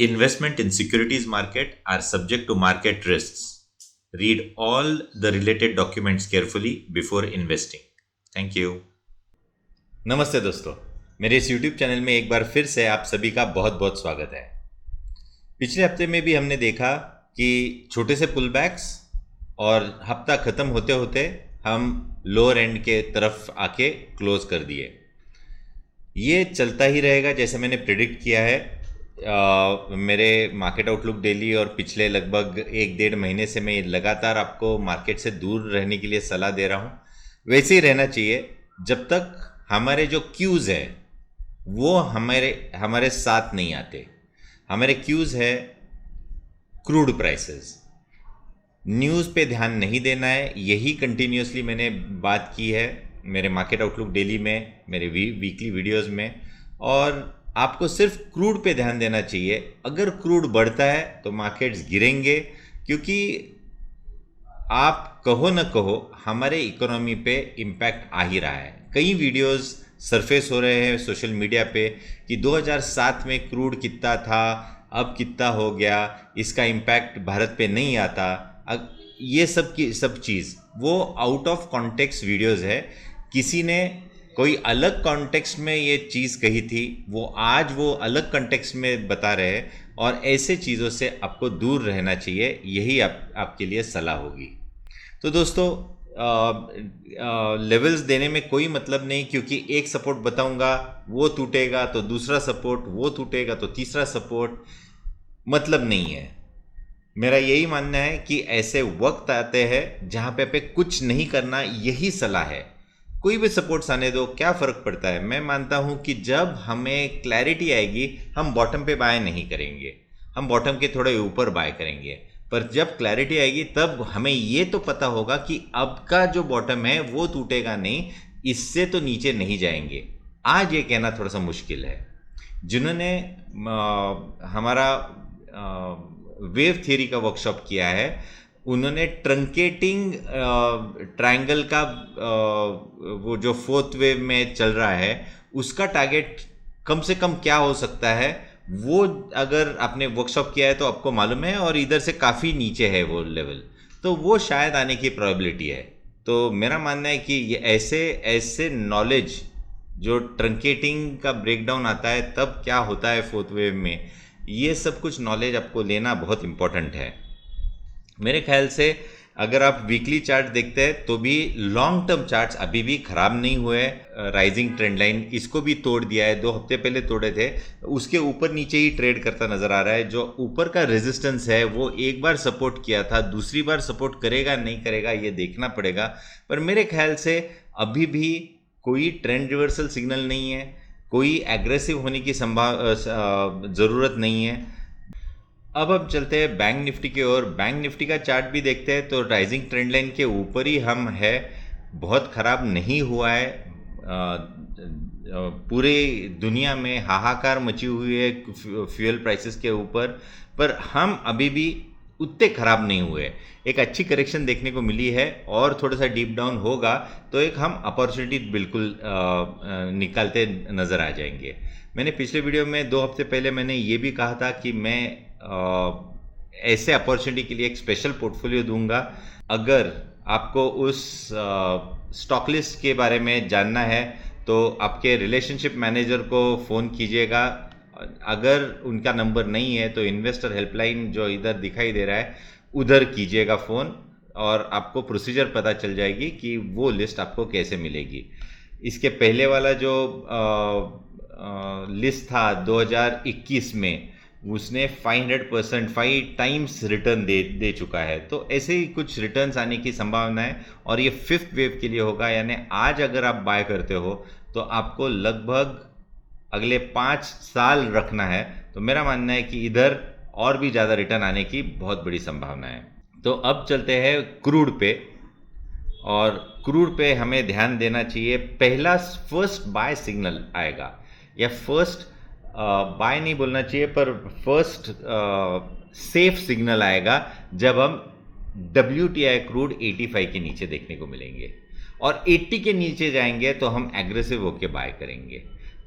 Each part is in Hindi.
Investment in securities market are subject to market risks. Read all the related documents carefully before investing. Thank you. नमस्ते दोस्तों, मेरे इस YouTube चैनल में एक बार फिर से आप सभी का बहुत बहुत स्वागत है। पिछले हफ्ते में भी हमने देखा कि छोटे से पुल बैक्स और हफ्ता ख़त्म होते होते हम लोअर एंड के तरफ आके क्लोज कर दिए। ये चलता ही रहेगा जैसे मैंने प्रिडिक्ट किया है। मेरे मार्केट आउटलुक डेली और पिछले लगभग 1-1.5 महीने से मैं लगातार आपको मार्केट से दूर रहने के लिए सलाह दे रहा हूँ। वैसे ही रहना चाहिए जब तक हमारे जो क्यूज़ है वो हमारे साथ नहीं आते। हमारे क्यूज़ है क्रूड प्राइसेस, न्यूज़ पे ध्यान नहीं देना है। यही कंटिन्यूसली मैंने बात की है मेरे मार्केट आउटलुक डेली में, मेरे वीकली वीडियोस में, और आपको सिर्फ क्रूड पे ध्यान देना चाहिए। अगर क्रूड बढ़ता है तो मार्केट्स गिरेंगे, क्योंकि आप कहो न कहो हमारे इकोनॉमी पे इम्पैक्ट आ ही रहा है। कई वीडियोस सरफेस हो रहे हैं सोशल मीडिया पे कि 2007 में क्रूड कितना था, अब कितना हो गया, इसका इम्पैक्ट भारत पे नहीं आता। ये सब चीज़ वो आउट ऑफ कॉन्टेक्स्ट वीडियोस है। किसी ने कोई अलग कॉन्टेक्स्ट में ये चीज़ कही थी, वो आज वो अलग कॉन्टेक्स्ट में बता रहे हैं, और ऐसे चीज़ों से आपको दूर रहना चाहिए। यही आपके लिए सलाह होगी। तो दोस्तों, लेवल्स देने में कोई मतलब नहीं, क्योंकि एक सपोर्ट बताऊंगा वो टूटेगा तो दूसरा सपोर्ट, वो टूटेगा तो तीसरा सपोर्ट, मतलब नहीं है। मेरा यही मानना है कि ऐसे वक्त आते हैं जहाँ पे कुछ नहीं करना, यही सलाह है। कोई भी सपोर्ट्स आने दो, क्या फ़र्क पड़ता है। मैं मानता हूँ कि जब हमें क्लैरिटी आएगी हम बॉटम पे बाय नहीं करेंगे, हम बॉटम के थोड़े ऊपर बाय करेंगे। पर जब क्लैरिटी आएगी तब हमें ये तो पता होगा कि अब का जो बॉटम है वो टूटेगा नहीं, इससे तो नीचे नहीं जाएंगे। आज ये कहना थोड़ा सा मुश्किल है। जिन्होंने हमारा वेव थियरी का वर्कशॉप किया है, उन्होंने ट्रंकेटिंग ट्रायंगल का वो जो फोर्थ वेव में चल रहा है उसका टारगेट कम से कम क्या हो सकता है, वो अगर आपने वर्कशॉप किया है तो आपको मालूम है, और इधर से काफ़ी नीचे है वो लेवल, तो वो शायद आने की प्रोबेबिलिटी है। तो मेरा मानना है कि ये ऐसे नॉलेज जो ट्रंकेटिंग का ब्रेकडाउन आता है तब क्या होता है फोर्थ वेव में, ये सब कुछ नॉलेज आपको लेना बहुत इम्पोर्टेंट है। मेरे ख्याल से अगर आप वीकली चार्ट देखते हैं तो भी लॉन्ग टर्म चार्ट्स अभी भी ख़राब नहीं हुए। राइजिंग ट्रेंड लाइन इसको भी तोड़ दिया है, 2 हफ्ते पहले तोड़े थे, उसके ऊपर नीचे ही ट्रेड करता नज़र आ रहा है। जो ऊपर का रेजिस्टेंस है वो एक बार सपोर्ट किया था, दूसरी बार सपोर्ट करेगा नहीं करेगा ये देखना पड़ेगा। पर मेरे ख्याल से अभी भी कोई ट्रेंड रिवर्सल सिग्नल नहीं है, कोई एग्रेसिव होने की ज़रूरत नहीं है। अब चलते हैं बैंक निफ्टी की ओर। बैंक निफ्टी का चार्ट भी देखते हैं तो राइजिंग ट्रेंड लाइन के ऊपर ही हम है, बहुत ख़राब नहीं हुआ है। पूरे दुनिया में हाहाकार मची हुई है फ्यूल प्राइसेस के ऊपर, पर हम अभी भी उतने ख़राब नहीं हुए। एक अच्छी करेक्शन देखने को मिली है, और थोड़ा सा डीप डाउन होगा तो एक हम अपॉर्चुनिटी बिल्कुल निकालते नज़र आ जाएंगे। मैंने पिछले वीडियो में 2 हफ्ते पहले मैंने ये भी कहा था कि मैं ऐसे अपॉर्चुनिटी के लिए एक स्पेशल पोर्टफोलियो दूंगा। अगर आपको उस स्टॉक लिस्ट के बारे में जानना है तो आपके रिलेशनशिप मैनेजर को फ़ोन कीजिएगा। अगर उनका नंबर नहीं है तो इन्वेस्टर हेल्पलाइन जो इधर दिखाई दे रहा है उधर कीजिएगा फ़ोन, और आपको प्रोसीजर पता चल जाएगी कि वो लिस्ट आपको कैसे मिलेगी। इसके पहले वाला जो लिस्ट था 2021 में, उसने 500% 5 टाइम्स रिटर्न दे चुका है। तो ऐसे ही कुछ रिटर्न्स आने की संभावना है, और ये 5th वेव के लिए होगा। यानी आज अगर आप बाय करते हो तो आपको लगभग अगले 5 साल रखना है। तो मेरा मानना है कि इधर और भी ज़्यादा रिटर्न आने की बहुत बड़ी संभावना है। तो अब चलते हैं क्रूड पे, और क्रूड पे हमें ध्यान देना चाहिए। पहला फर्स्ट बाय सिग्नल आएगा, या फर्स्ट बाय नहीं बोलना चाहिए, पर फर्स्ट सेफ सिग्नल आएगा जब हम WTI क्रूड 85 के नीचे देखने को मिलेंगे, और 80 के नीचे जाएंगे तो हम एग्रेसिव होके बाय करेंगे।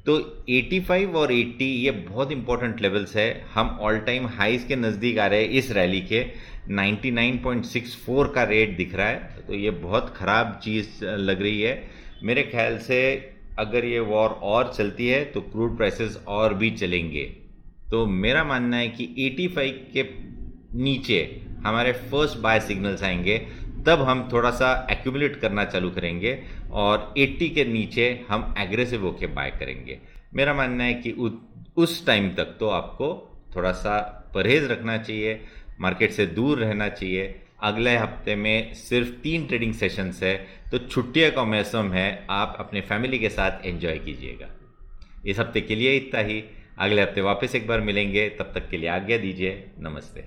तो 85 और 80 ये बहुत इंपॉर्टेंट लेवल्स है। हम ऑल टाइम हाइज के नज़दीक आ रहे हैं। इस रैली के 99.64 का रेट दिख रहा है, तो ये बहुत ख़राब चीज़ लग रही है। मेरे ख्याल से अगर ये वॉर और चलती है तो क्रूड प्राइसेस और भी चलेंगे। तो मेरा मानना है कि 85 के नीचे हमारे फर्स्ट बाय सिग्नल्स आएंगे, तब हम थोड़ा सा एक्यूमुलेट करना चालू करेंगे और 80 के नीचे हम एग्रेसिव होके बाय करेंगे। मेरा मानना है कि उस टाइम तक तो आपको थोड़ा सा परहेज रखना चाहिए, मार्केट से दूर रहना चाहिए। अगले हफ्ते में सिर्फ 3 ट्रेडिंग सेशंस है, तो छुट्टियों का मौसम है, आप अपने फैमिली के साथ एंजॉय कीजिएगा। इस हफ्ते के लिए इतना ही। अगले हफ्ते वापस एक बार मिलेंगे, तब तक के लिए आज्ञा दीजिए। नमस्ते।